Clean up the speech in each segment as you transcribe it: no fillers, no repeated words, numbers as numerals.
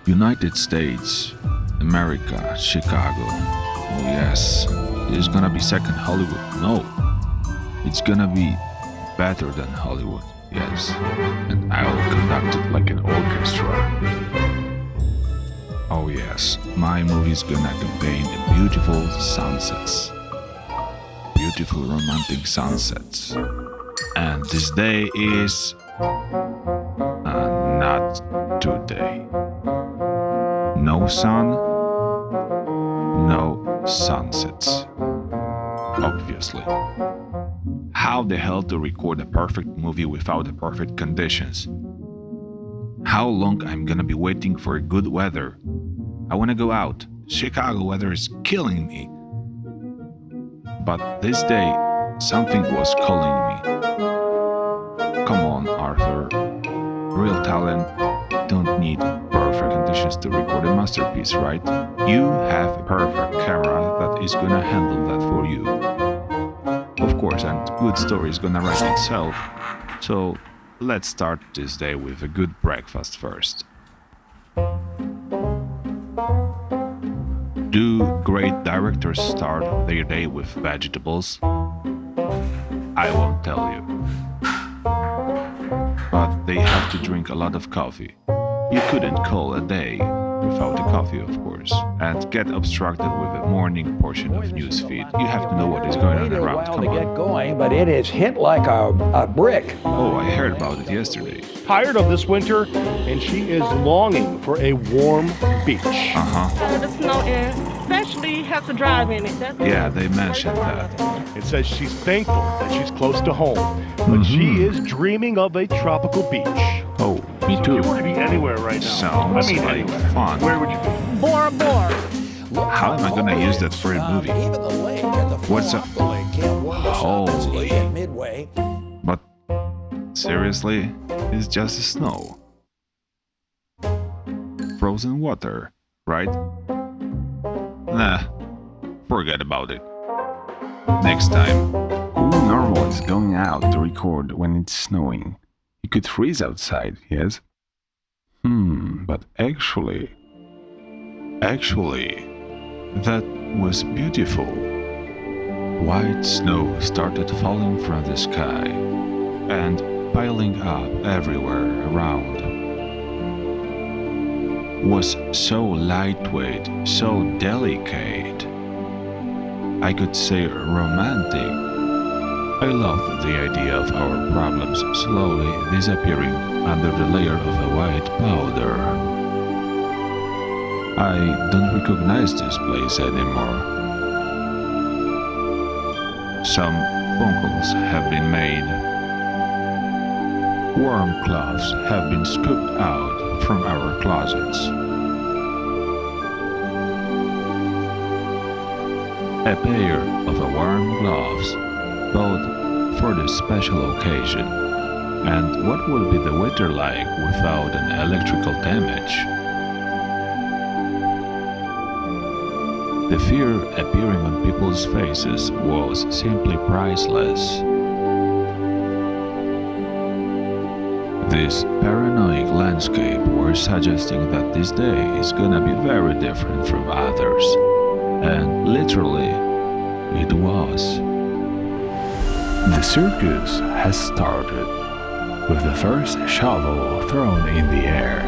United States, America, Chicago. Oh yes, it's gonna be second Hollywood. No, it's gonna be better than Hollywood. Yes, and I will conduct it like an orchestra. Oh yes, my movie's gonna contain beautiful sunsets. Beautiful romantic sunsets. And this day is not today. No sun, no sunsets. Obviously. How the hell to record a perfect movie without the perfect conditions? How long I'm gonna be waiting for good weather? I wanna go out. Chicago weather is killing me. But this day, something was calling me. Come on, Arthur. Real talent don't need perfect conditions to record a masterpiece, right? You have a perfect camera that is gonna handle that for you. Of course, and good story is gonna write itself. So let's start this day with a good breakfast first. Do great directors start their day with vegetables? I won't tell you. But they have to drink a lot of coffee. You couldn't call a day without a coffee, of course, and get obstructed with a morning portion of newsfeed. You have to know what is going on around. Come on. Get going, but it is hit like a brick. Oh, I heard about it yesterday. Tired of this winter, and she is longing for a warm beach. Uh-huh. The snow and especially has to drive in it. Yeah, they mentioned that. It says she's thankful that she's close to home, but she is dreaming of a tropical beach. Oh, me So too. if you were to be anywhere right now, Sounds like anywhere, fun. where would you be? Bora Bora. How am I gonna use that for a movie? Even the lake and the What's up? the lake can't warm us up as it Holy. is at midway. But seriously, it's just snow. Frozen water, right? Nah, forget about it. Next time. Who normally is going out to record when it's snowing? You could freeze outside, yes? But actually, that was beautiful. White snow started falling from the sky and piling up everywhere around. Was so lightweight, so delicate. I could say romantic. I love the idea of our problems slowly disappearing under the layer of a white powder. I don't recognize this place anymore. Some phone calls have been made. Warm cloths have been scooped out from our closets. A pair of warm gloves bought for this special occasion. And what would be the weather like without an electrical damage? The fear appearing on people's faces was simply priceless. This paranoid landscape were suggesting that this day is gonna be very different from others. And literally, it was. The circus has started, with the first shovel thrown in the air.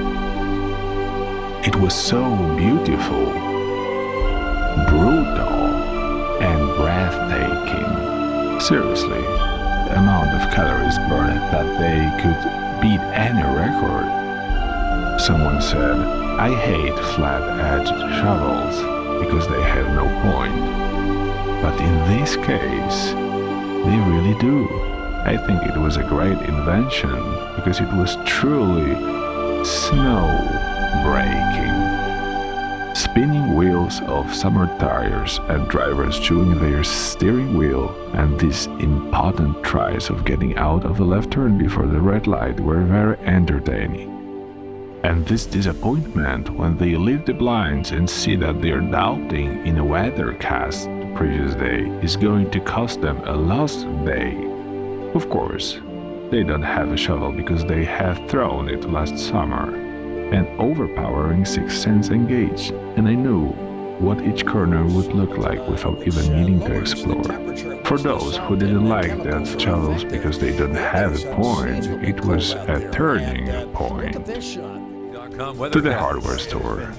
It was so beautiful, brutal, and breathtaking. Seriously, the amount of calories burned that day could beat any record. Someone said, I hate flat-edged shovels because they have no point. But in this case, they really do. I think it was a great invention because it was truly snow-breaking. Spinning wheels of summer tires and drivers chewing their steering wheel and these impotent tries of getting out of a left turn before the red light were very entertaining. And this disappointment when they lift the blinds and see that they're doubting in a weathercast the previous day is going to cost them a lost day. Of course, they don't have a shovel because they had thrown it last summer. an overpowering sixth sense engaged, and I knew what each corner would look like without even needing to explore. For those who didn't like that shadows because they don't have a point, it was a turning point. To the hardware store,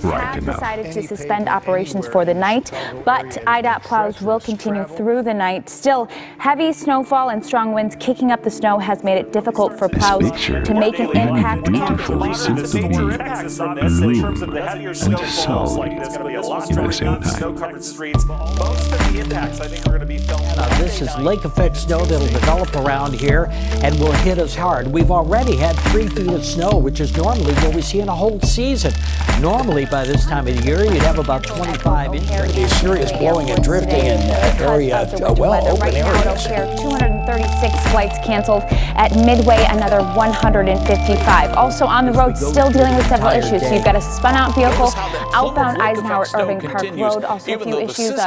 right Have enough. decided to suspend operations for the night, but IDOT plows will continue through the night. Still, heavy snowfall and strong winds kicking up the snow has made it difficult for This plows picture, to make an even impact. beautiful, seems to be gloom and sully at the same time. This is lake effect snow that'll develop around here and will hit us hard. We've already had 3 feet of snow, which is normally what we see in a whole season. Normally by this time of the year you'd have about 25 inches. Be serious blowing and drifting in area, open Right now, areas. there are 236 flights canceled. At Midway, another 155. Also on the road, still dealing with several issues. So you've got a spun-out vehicle outbound Eisenhower Irving Park Road. Also a few issues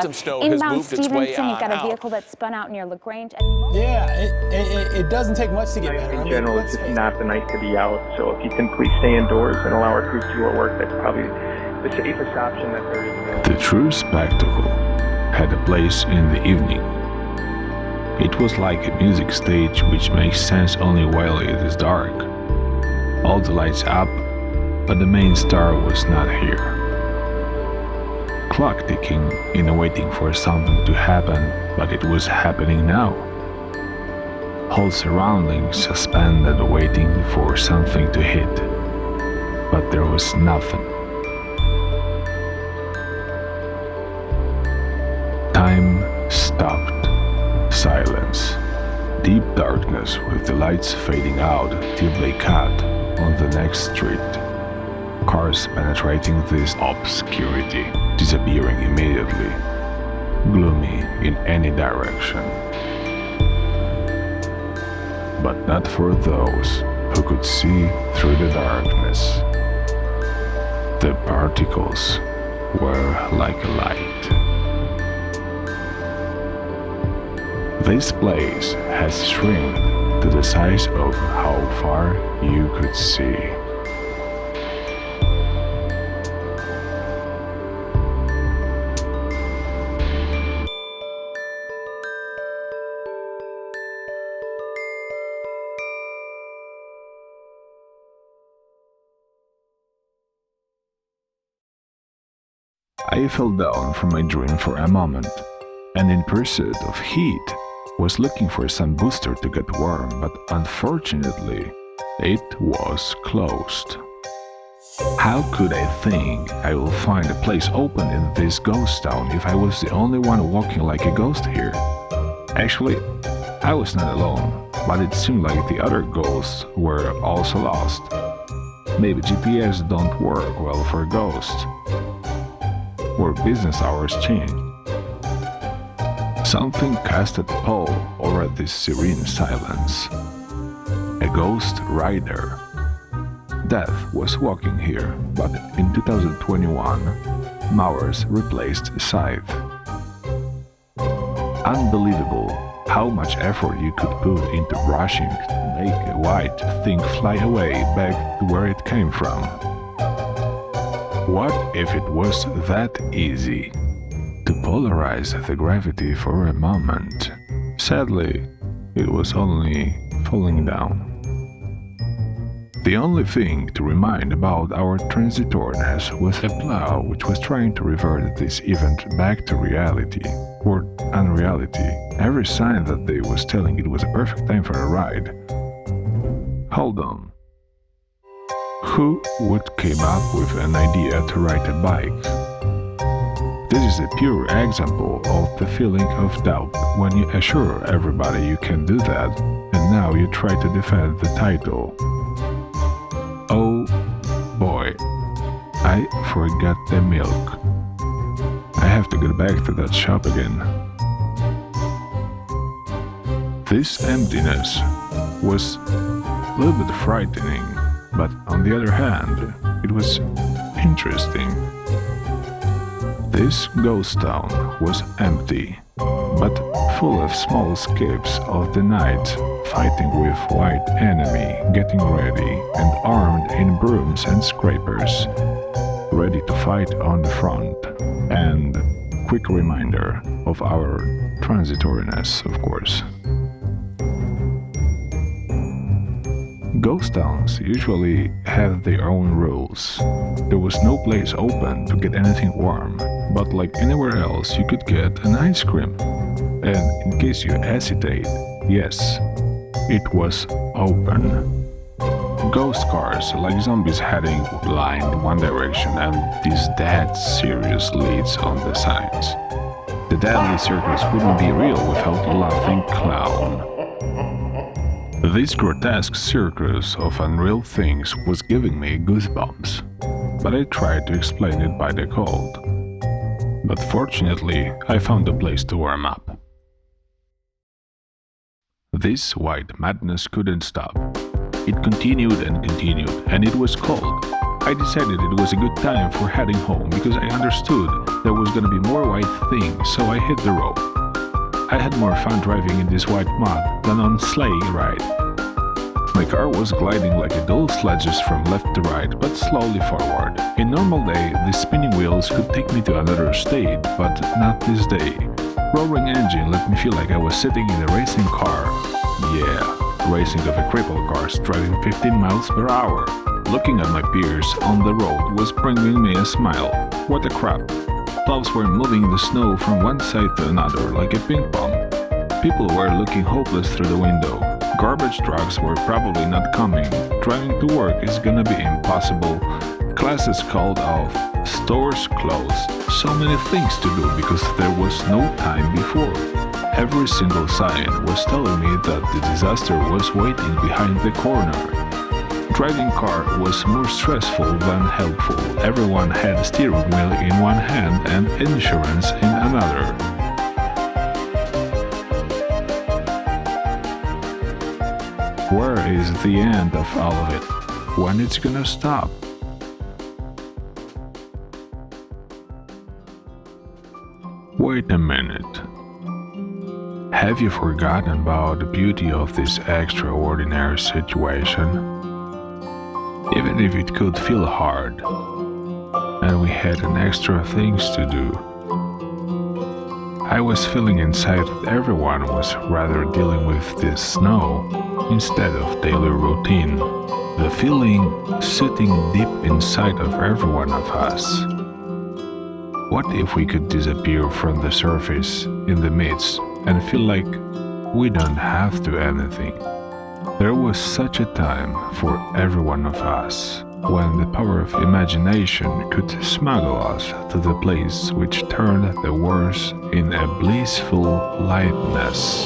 inbound Stevenson. You've got a vehicle that's spun out near LaGrange. And Yeah, it doesn't take much to get better. In general, it's just not the night to be out. So if you can please stay indoors and allow our crews to do our work, that's probably the safest option that there is. The true spectacle had a place in the evening. It was like a music stage which makes sense only while it is dark. All the lights up, but the main star was not here. Clock ticking in waiting for something to happen, but it was happening now. Whole surroundings suspended waiting for something to hit, but there was nothing. Time stopped. Silence. Deep darkness with the lights fading out till they cut on the next street. Cars penetrating this obscurity, disappearing immediately. Gloomy in any direction. But not for those who could see through the darkness. The particles were like a light. This place has shrunk to the size of how far you could see. I fell down from my dream for a moment, and in pursuit of heat, was looking for some booster to get warm, but unfortunately, it was closed. How could I think I will find a place open in this ghost town if I was the only one walking like a ghost here? Actually, I was not alone, but it seemed like the other ghosts were also lost. Maybe GPS don't work well for ghosts, or business hours changed. Something cast a pall over this serene silence. A ghost rider. Death was walking here, but in 2021, Mowers replaced Scythe. Unbelievable how much effort you could put into rushing to make a white thing fly away back to where it came from. What if it was that easy? To polarize the gravity for a moment. Sadly, it was only falling down. The only thing to remind about our transitorness was a plow which was trying to revert this event back to reality, or unreality. Every sign that they was telling it was a perfect time for a ride. Hold on. Who would came up with an idea to ride a bike? This is a pure example of the feeling of doubt when you assure everybody you can do that, and now you try to defend the title. Oh boy, I forgot the milk. I have to get back to that shop again. This emptiness was a little bit frightening, but on the other hand, it was interesting. This ghost town was empty, but full of small escapes of the night fighting with white enemy, getting ready and armed in brooms and scrapers, ready to fight on the front. And quick reminder of our transitoriness, of course. Ghost towns usually have their own rules. There was no place open to get anything warm, but like anywhere else you could get an ice cream. And in case you hesitate, yes, it was open. Ghost cars, like zombies heading blind one direction, and this dead serious leads on the signs. The deadly circus wouldn't be real without a laughing clown. This grotesque circus of unreal things was giving me goosebumps, but I tried to explain it by the cold. But fortunately, I found a place to warm up. This white madness couldn't stop. It continued, and it was cold. I decided it was a good time for heading home because I understood there was gonna be more white things, so I hit the road. I had more fun driving in this white mud than on sleigh ride. My car was gliding like a doll sledges from left to right, but slowly forward. In normal day, the spinning wheels could take me to another state, but not this day. Roaring engine let me feel like I was sitting in a racing car. Yeah. Racing of a crippled cars driving 15 miles per hour. Looking at my peers on the road was bringing me a smile. What a crap. Clouds were moving the snow from one side to another like a ping pong. People were looking hopeless through the window. Garbage trucks were probably not coming. Driving to work is gonna be impossible. Classes called off. Stores closed. So many things to do because there was no time before. Every single sign was telling me that the disaster was waiting behind the corner. Driving car was more stressful than helpful. Everyone had a steering wheel in one hand and insurance in another. Where is the end of all of it? When it's gonna stop? Wait a minute. Have you forgotten about the beauty of this extraordinary situation? Even if it could feel hard, and we had an extra things to do, I was feeling inside that everyone was rather dealing with this snow instead of daily routine. The feeling sitting deep inside of every one of us. What if we could disappear from the surface in the midst and feel like we don't have to anything? There was such a time for every one of us when the power of imagination could smuggle us to the place which turned the worst in a blissful lightness.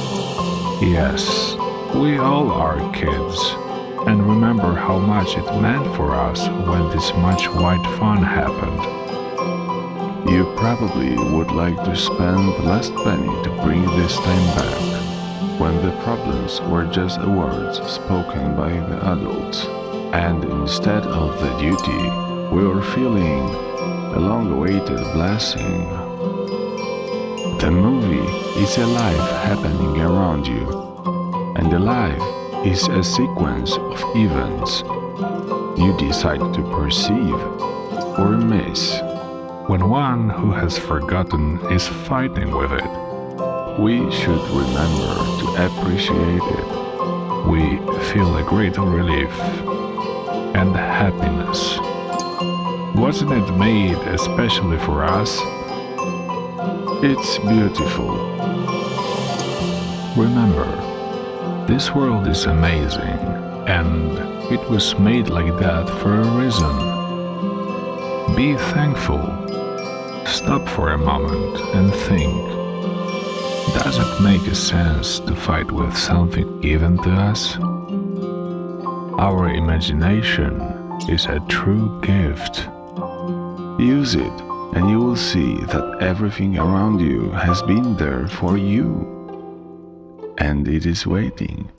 Yes, we all are kids, and remember how much it meant for us when this much white fun happened. You probably would like to spend the last penny to bring this time back, when the problems were just words spoken by the adults, and instead of the duty, we were feeling a long-awaited blessing. The movie is a life happening around you, and the life is a sequence of events you decide to perceive or miss. When one who has forgotten is fighting with it, we should remember to appreciate it. We feel a great relief and happiness. Wasn't it made especially for us? It's beautiful. Remember, this world is amazing, and it was made like that for a reason. Be thankful. Stop for a moment and think. Does it make sense to fight with something given to us? Our imagination is a true gift. Use it, and you will see that everything around you has been there for you, and it is waiting.